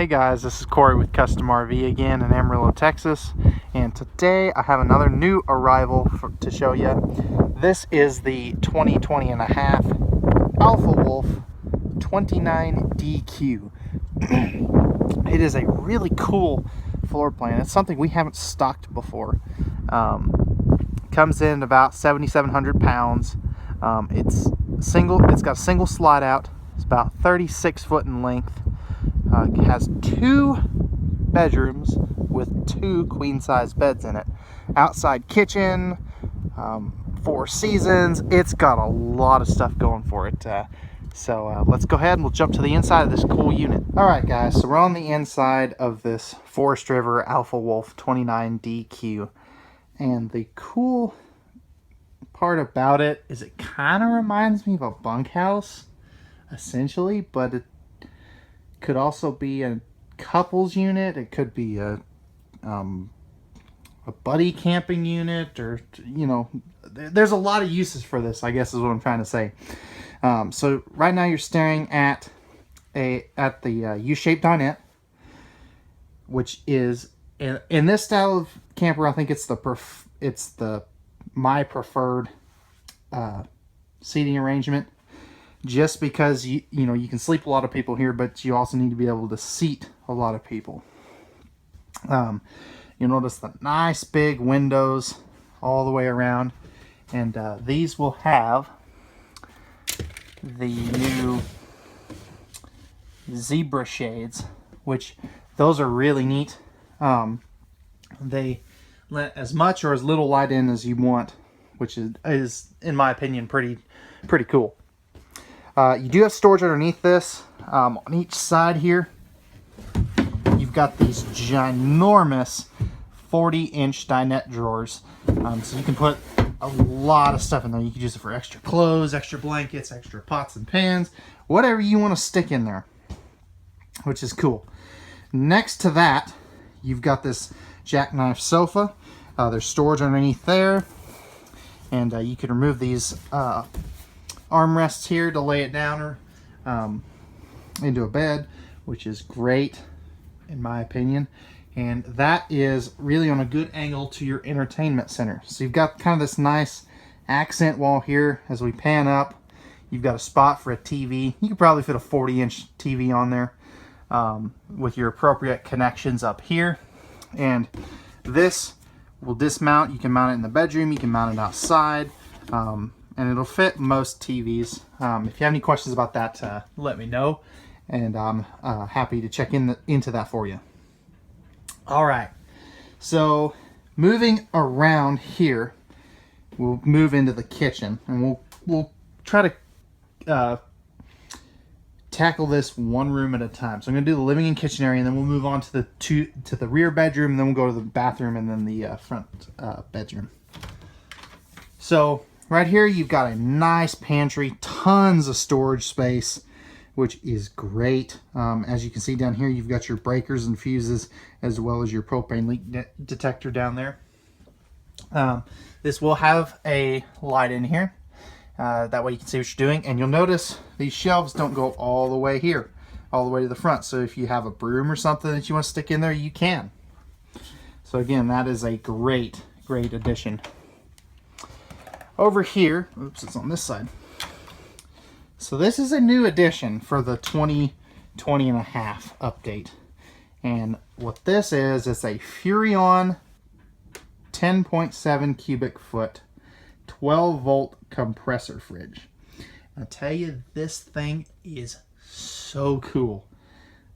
Hey guys, this is Corey with Custom RV again in Amarillo, Texas, and today I have another new arrival to show you. This is the 2020 and a half Alpha Wolf 29DQ. It is a really cool floor plan. It's something we haven't stocked before. Comes in about 7,700 pounds. It's got a single slide out. It's about 36 foot in length. It has 2 bedrooms with 2 queen-size beds in it. Outside kitchen, 4 seasons. It's got a lot of stuff going for it. So let's go ahead and we'll jump to the inside of this cool unit. Alright guys, so we're on the inside of this Forest River Alpha Wolf 29DQ. And the cool part about it is it kind of reminds me of a bunkhouse, essentially, but it could also be a couples unit. It could be a buddy camping unit, or there's a lot of uses for this, I guess is what I'm trying to say. So right now you're staring at the U-shaped dinette, which is in this style of camper. I think it's my preferred seating arrangement. Just because you can sleep a lot of people here, but you also need to be able to seat a lot of people. You'll notice the nice big windows all the way around, and these will have the new zebra shades, which those are really neat. They let as much or as little light in as you want, which is in my opinion pretty cool. You do have storage underneath this. On each side here, you've got these ginormous 40-inch dinette drawers. So you can put a lot of stuff in there. You can use it for extra clothes, extra blankets, extra pots and pans, whatever you want to stick in there, which is cool. Next to that, you've got this jackknife sofa. There's storage underneath there, and you can remove these armrests here to lay it down or into a bed, which is great in my opinion. And that is really on a good angle to your entertainment center. So you've got kind of this nice accent wall here. As we pan up, you've got a spot for a TV. You could probably fit a 40-inch TV on there with your appropriate connections up here. And this will dismount. You can mount it in the bedroom, you can mount it outside, and it'll fit most TVs. If you have any questions about that, let me know, and I'm happy to check into that for you. All right, so moving around here, we'll move into the kitchen, and we'll try to tackle this one room at a time. So I'm going to do the living and kitchen area, and then we'll move on to the rear bedroom, and then we'll go to the bathroom, and then the front bedroom. So right here, you've got a nice pantry, tons of storage space, which is great. As you can see down here, you've got your breakers and fuses, as well as your propane leak detector down there. This will have a light in here. That way you can see what you're doing. And you'll notice these shelves don't go all the way here, all the way to the front. So if you have a broom or something that you want to stick in there, you can. So again, that is a great addition. Over here, oops, it's on this side. So this is a new addition for the 2020 and a half update. And what this is a Furrion 10.7 cubic foot 12 volt compressor fridge. I'll tell you, this thing is so cool.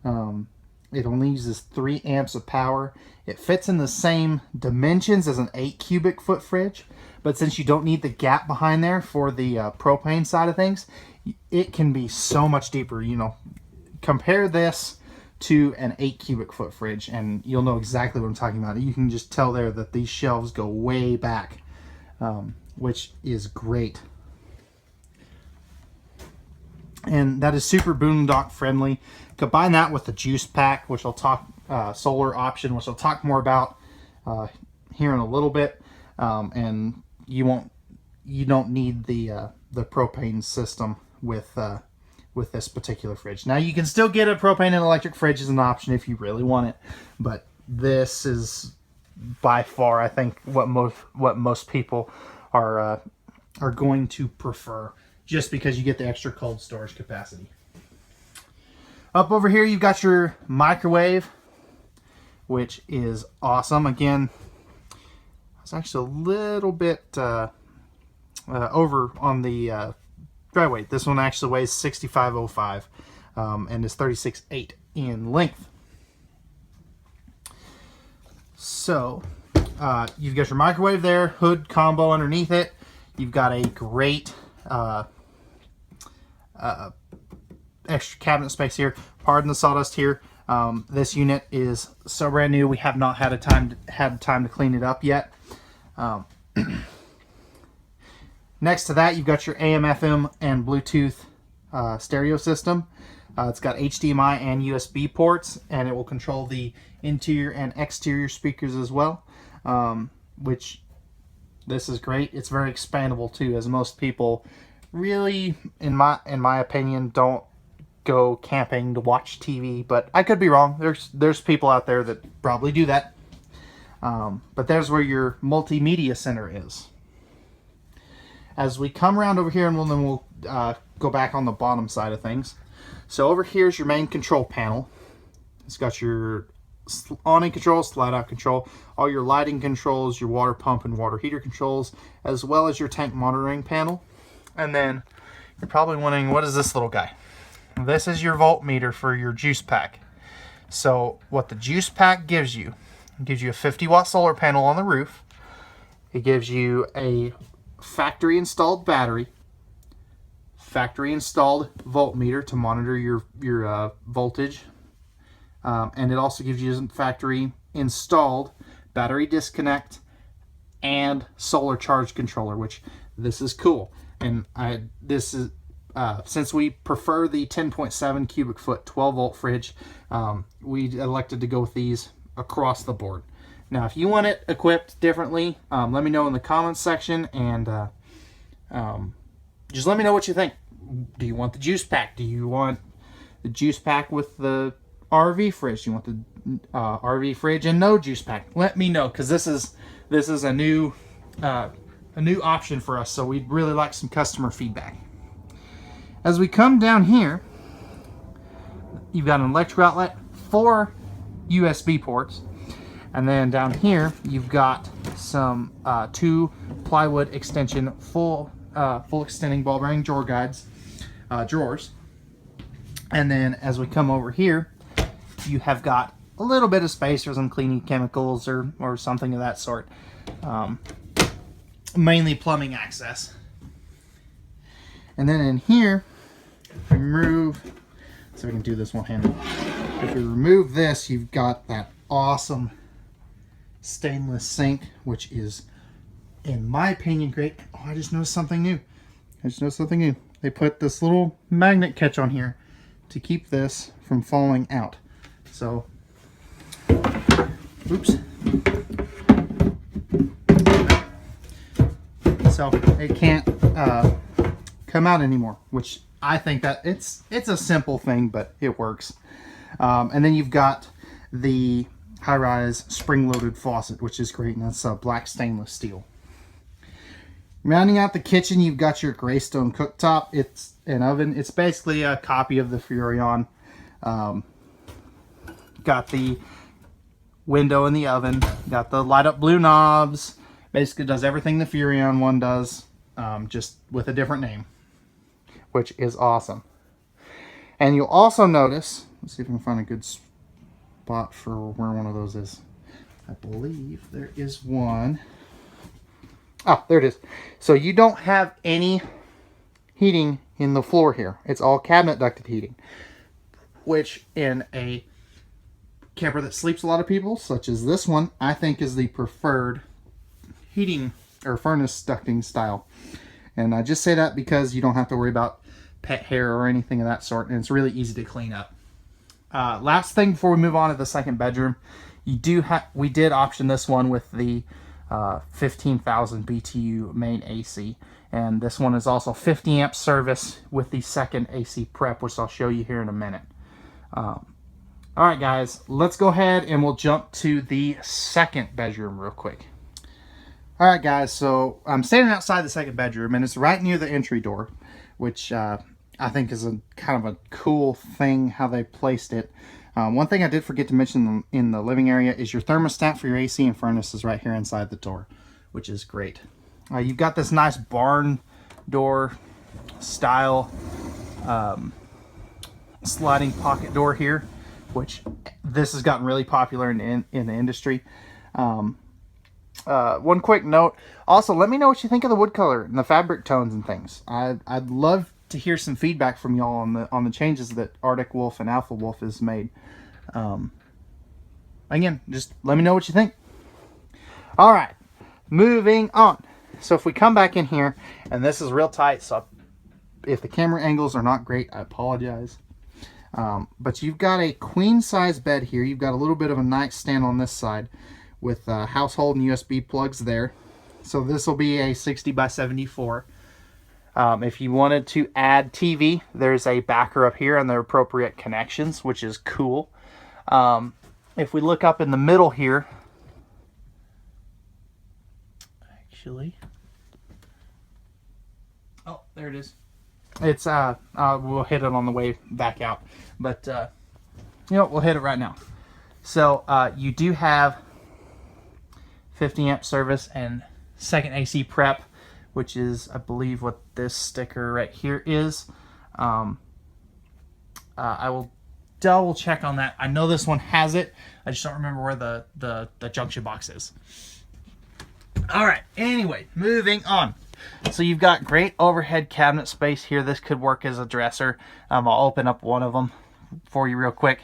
It only uses 3 amps of power. It fits in the same dimensions as an 8 cubic foot fridge, but since you don't need the gap behind there for the propane side of things, it can be so much deeper. Compare this to an 8 cubic foot fridge and you'll know exactly what I'm talking about. You can just tell there that these shelves go way back, which is great. And that is super boondock friendly. Combine that with the juice pack, which I'll talk solar option, which I'll talk more about here in a little bit. And you don't need the propane system with with this particular fridge. Now you can still get a propane and electric fridge as an option if you really want it, but this is by far, I think, what most people are going to prefer, just because you get the extra cold storage capacity. Up over here, you've got your microwave, which is awesome. Again, it's actually a little bit over on the dry weight. This one actually weighs 6505 and is 36.8 in length. So you've got your microwave there, hood combo underneath it. You've got a great extra cabinet space here. Pardon the sawdust here. This unit is so brand new. We have not had time to clean it up yet. Next to that, you've got your AM, FM, and Bluetooth stereo system. It's got HDMI and USB ports, and it will control the interior and exterior speakers as well, which this is great. It's very expandable too, as most people really, in my opinion, don't go camping to watch TV, but I could be wrong. There's people out there that probably do that. But there's where your Multimedia Center is. As we come around over here, and then we'll go back on the bottom side of things. So over here is your main control panel. It's got your awning control, slide out control, all your lighting controls, your water pump and water heater controls, as well as your tank monitoring panel. And then you're probably wondering, what is this little guy? This is your voltmeter for your juice pack. So what the juice pack gives you, it gives you a 50-watt solar panel on the roof. It gives you a factory installed battery, factory installed voltmeter to monitor your voltage, and it also gives you a factory installed battery disconnect and solar charge controller, which this is cool. And this is since we prefer the 10.7 cubic foot 12 volt fridge, we elected to go with these across the board. Now, if you want it equipped differently, let me know in the comments section, and just let me know what you think. Do you want the juice pack? Do you want the juice pack with the RV fridge? Do you want the RV fridge and no juice pack? Let me know, because this is a new option for us, so we'd really like some customer feedback. As we come down here, you've got an electric outlet, 4 USB ports. And then down here, you've got some 2 plywood extension full extending ball bearing drawer guides, drawers. And then as we come over here, you have got a little bit of space for some cleaning chemicals or something of that sort. Mainly plumbing access. And then in here, if we remove, so we can do this one-handed. If we remove this, you've got that awesome stainless sink, which is, in my opinion, great. Oh, I just noticed something new. They put this little magnet catch on here to keep this from falling out. So, oops. So it can't come out anymore, which I think that it's a simple thing, but it works. And then you've got the high-rise spring-loaded faucet, which is great, and that's black stainless steel. Rounding out the kitchen, you've got your Greystone cooktop. It's an oven. It's basically a copy of the Furrion. Got the window in the oven. Got the light-up blue knobs. Basically does everything the Furrion one does, just with a different name, which is awesome. And you'll also notice, let's see if I can find a good spot for where one of those is. I believe there is one. Oh, there it is. So you don't have any heating in the floor here. It's all cabinet ducted heating, which in a camper that sleeps a lot of people, such as this one, I think is the preferred heating or furnace ducting style. And I just say that because you don't have to worry about pet hair or anything of that sort, and it's really easy to clean up. Last thing before we move on to the second bedroom, we did option this one with the 15,000 BTU main AC. And this one is also 50 amp service with the second AC prep, which I'll show you here in a minute. All right, guys, let's go ahead and we'll jump to the second bedroom real quick. All right, guys, so I'm standing outside the second bedroom, and it's right near the entry door, which I think is a kind of a cool thing how they placed it. One thing I did forget to mention in the living area is your thermostat for your AC and furnace is right here inside the door, which is great. You've got this nice barn door style sliding pocket door here, which this has gotten really popular in the industry. One quick note, also let me know what you think of the wood color and the fabric tones and things. I'd love to hear some feedback from y'all on the changes that Arctic Wolf and Alpha Wolf has made. Again, just let me know what you think. All right, moving on. So if we come back in here, and this is real tight, so if the camera angles are not great, I apologize. But you've got a queen size bed here. You've got a little bit of a nightstand on this side with household and USB plugs there. So this will be a 60 by 74. If you wanted to add TV, there's a backer up here and the appropriate connections, which is cool. If we look up in the middle here, actually, oh, there it is. It's we'll hit it on the way back out, but you know, we'll hit it right now. So you do have 50 amp service and second AC prep, which is, I believe, what this sticker right here is. I will double check on that. I know this one has it. I just don't remember where the junction box is. All right, anyway, moving on. So you've got great overhead cabinet space here. This could work as a dresser. I'll open up one of them for you real quick,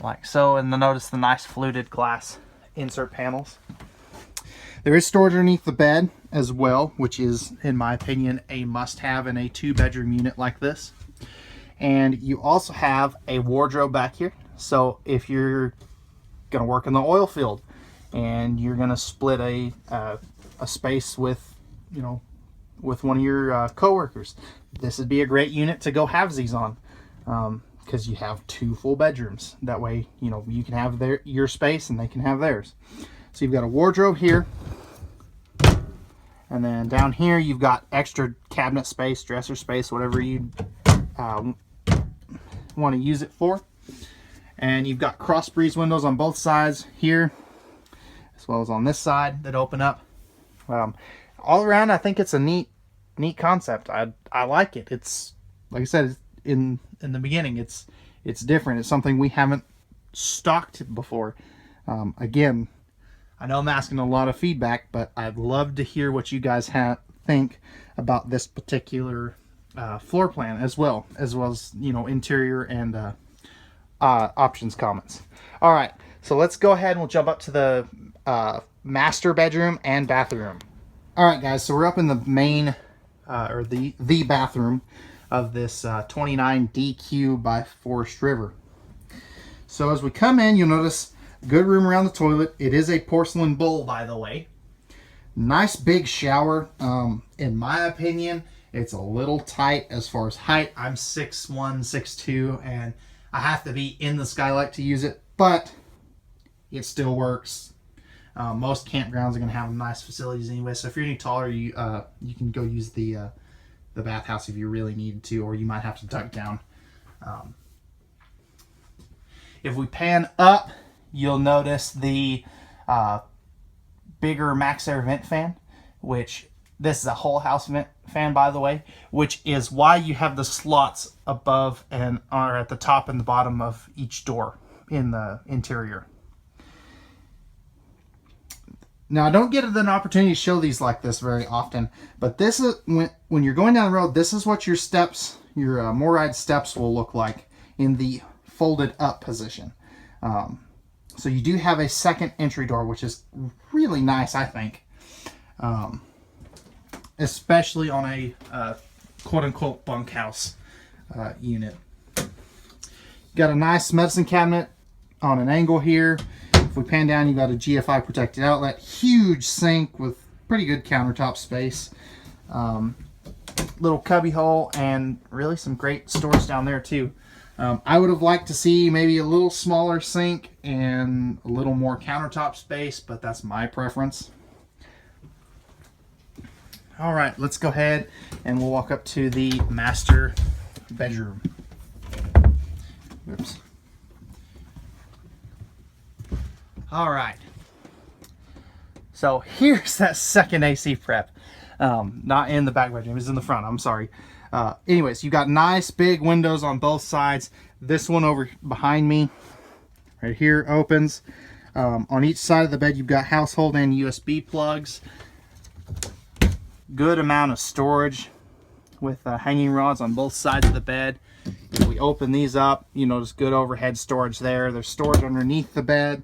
like so. And notice the nice fluted glass insert panels. There is storage underneath the bed as well, which is, in my opinion, a must-have in a 2-bedroom unit like this. And you also have a wardrobe back here. So if you're going to work in the oil field and you're going to split a space with, you know, with one of your coworkers, this would be a great unit to go halvesies on, because you have 2 full bedrooms. That way, you know, you can have your space and they can have theirs. So you've got a wardrobe here. And then down here, you've got extra cabinet space, dresser space, whatever you want to use it for. And you've got cross breeze windows on both sides here, as well as on this side that open up. All around, I think it's a neat concept. I like it. It's, like I said in the beginning, it's different. It's something we haven't stocked before. Again, I know I'm asking a lot of feedback, but I'd love to hear what you guys think about this particular floor plan, as well as you know, interior and options comments. All right, so let's go ahead and we'll jump up to the master bedroom and bathroom. All right, guys, so we're up in the main or the bathroom of this 29 DQ by Forest River. So as we come in, you'll notice good room around the toilet. It is a porcelain bowl, by the way. Nice big shower. In my opinion, it's a little tight as far as height. I'm 6'1", 6'2", and I have to be in the skylight to use it, but it still works. Most campgrounds are going to have nice facilities anyway, so if you're any taller, you can go use the bathhouse if you really need to, or you might have to duck down. If we pan up, you'll notice the bigger max air vent fan, which this is a whole house vent fan, by the way, which is why you have the slots above and are at the top and the bottom of each door in the interior. Now, I don't get an opportunity to show these like this very often, but this is when you're going down the road, this is what your steps, your MORryde steps will look like in the folded up position. So you do have a second entry door, which is really nice, I think. Especially on a quote-unquote bunkhouse unit. Got a nice medicine cabinet on an angle here. If we pan down, you've got a GFI protected outlet. Huge sink with pretty good countertop space. Little cubby hole, and really some great storage down there too. I would have liked to see maybe a little smaller sink and a little more countertop space, but that's my preference. All right, let's go ahead and we'll walk up to the master bedroom. Oops. All right. So here's that second AC prep. Not in the back bedroom, it's in the front, I'm sorry. Anyways, you got nice big windows on both sides. This one over behind me, right here, opens. On each side of the bed, you've got household and USB plugs. Good amount of storage with hanging rods on both sides of the bed. If we open these up, you notice good overhead storage there. There's storage underneath the bed.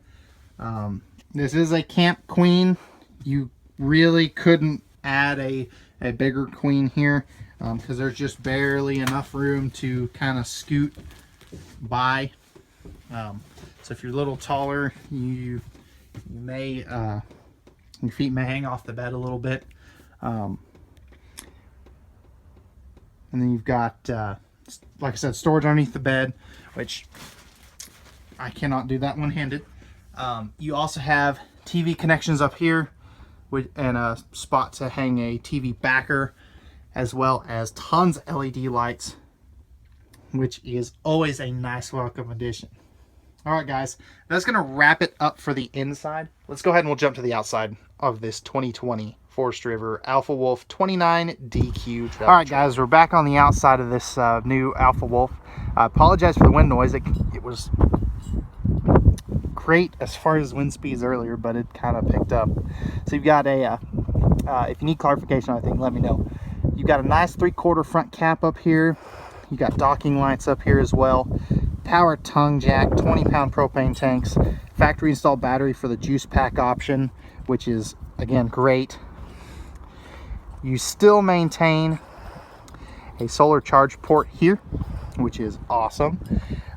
This is a camp queen. You really couldn't add a bigger queen here because there's just barely enough room to kind of scoot by. So if you're a little taller, you may your feet may hang off the bed a little bit. And then you've got, like I said, storage underneath the bed, which I cannot do that one-handed. You also have TV connections up here and a spot to hang a TV backer, as well as tons of LED lights, which is always a nice welcome addition. All right, guys, that's going to wrap it up for the inside. Let's go ahead and we'll jump to the outside of this 2020 Forest River Alpha Wolf 29 DQ. All right, guys, we're back on the outside of this new Alpha Wolf. I apologize for the wind noise. It was great as far as wind speeds earlier, but it kind of picked up. So you've got a, if you need clarification on anything, let me know. You've got a nice 3/4 front cap up here. You got docking lights up here as well. Power tongue jack, 20-pound propane tanks, factory installed battery for the juice pack option, which is again great. You still maintain a solar charge port here, which is awesome.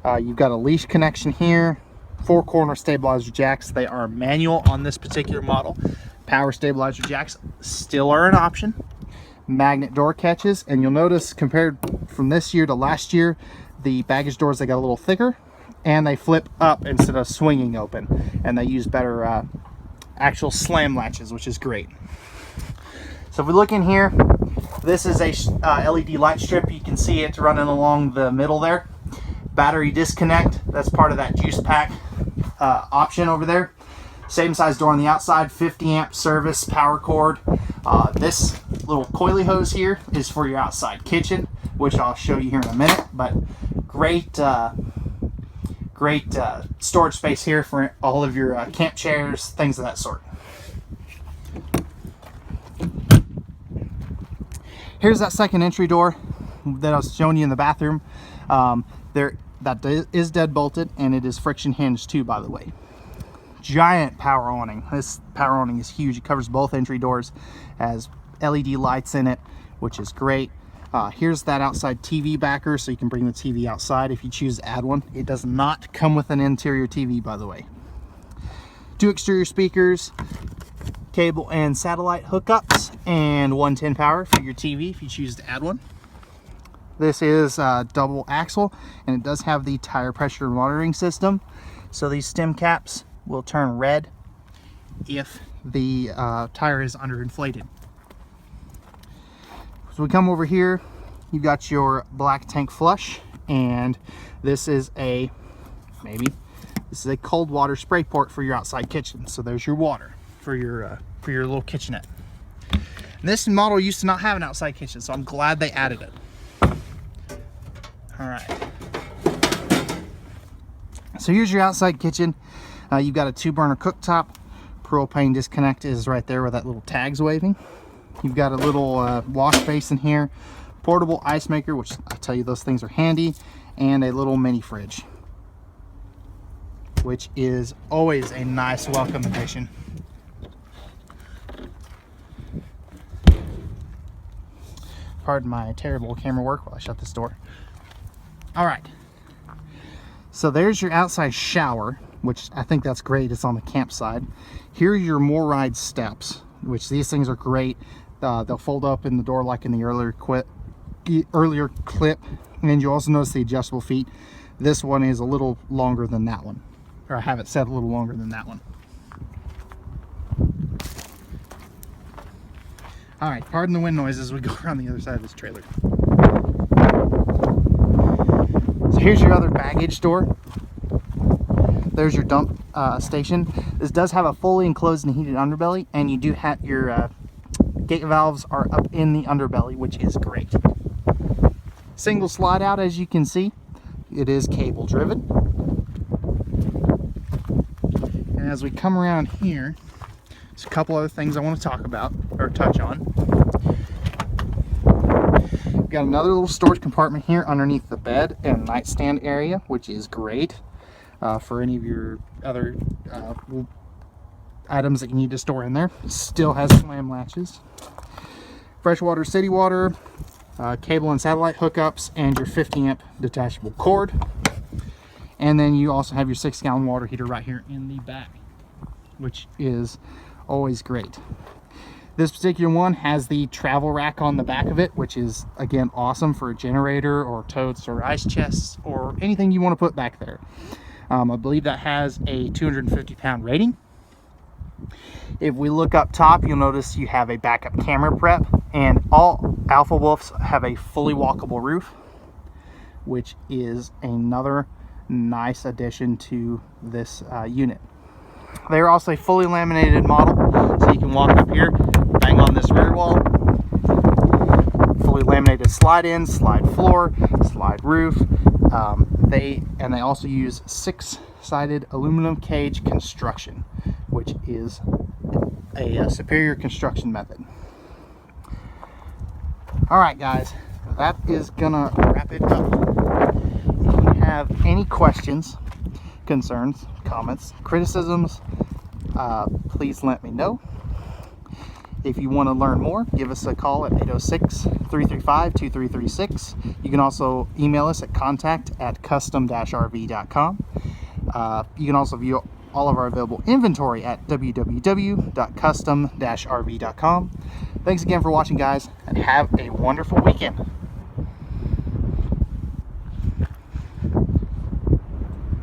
You've got a leash connection here, 4-corner stabilizer jacks. They are manual on this particular model. Power stabilizer jacks still are an option. Magnet door catches, and you'll notice compared from this year to last year, the baggage doors, they got a little thicker and they flip up instead of swinging open, and they use better actual slam latches, which is great. So if we look in here, this is a LED light strip. You can see it running along the middle there. Battery disconnect, that's part of that juice pack option over there. Same size door on the outside, 50 amp service power cord. This little coily hose here is for your outside kitchen, which I'll show you here in a minute, but great storage space here for all of your camp chairs, things of that sort. Here's that second entry door that I was showing you in the bathroom. That is dead bolted, and it is friction hinged too, by the way. Giant power awning. This power awning is huge. It covers both entry doors, has LED lights in it, which is great. Here's that outside TV backer, so you can bring the TV outside if you choose to add one. It does not come with an interior TV, by the way. 2 exterior speakers, cable and satellite hookups, and 110 power for your TV if you choose to add one. This is double axle, and it does have the tire pressure monitoring system. So these stem caps will turn red if the tire is underinflated. So we come over here, you've got your black tank flush, and this is a cold water spray port for your outside kitchen. So there's your water for your little kitchenette. And this model used to not have an outside kitchen, so I'm glad they added it. All right. So here's your outside kitchen. You've got a 2-burner cooktop. Propane disconnect is right there where that little tag's waving. You've got a little wash basin here, portable ice maker, which I tell you those things are handy, and a little mini fridge, which is always a nice welcome addition. Pardon my terrible camera work while I shut this door. All right, so there's your outside shower, which I think that's great. It's on the campsite. Here are your more ride steps, which these things are great. They'll fold up in the door like in the earlier clip. And you also notice the adjustable feet. This one is a little longer than that one, or I have it set a little longer than that one. All right, pardon the wind noise as we go around the other side of this trailer. So here's your other baggage door. There's your dump station. This does have a fully enclosed and heated underbelly, and you do have your gate valves are up in the underbelly, which is great. Single slide out, as you can see. It is cable driven. And as we come around here, there's a couple other things I want to talk about or touch on. We've got another little storage compartment here underneath the bed and nightstand area, which is great for any of your other items that you need to store in there. It still has slam latches. Freshwater, city water, cable and satellite hookups, and your 50 amp detachable cord. And then you also have your 6-gallon water heater right here in the back, which is always great. This particular one has the travel rack on the back of it, which is again awesome for a generator or totes or ice chests or anything you want to put back there. I believe that has a 250-pound rating. If we look up top, you'll notice you have a backup camera prep, and all Alpha Wolfs have a fully walkable roof, which is another nice addition to this unit. They're also a fully laminated model, so you can walk up here, bang on this rear wall. Fully laminated slide in, slide floor, slide roof. They also use 6-sided aluminum cage construction, which is a superior construction method. All right, guys, that is gonna wrap it up. If you have any questions, concerns, comments, criticisms, please let me know. If you want to learn more, give us a call at 806-335-2336. You can also email us at contact@custom-rv.com. You can also view all of our available inventory at www.custom-rv.com. Thanks again for watching, guys, and have a wonderful weekend.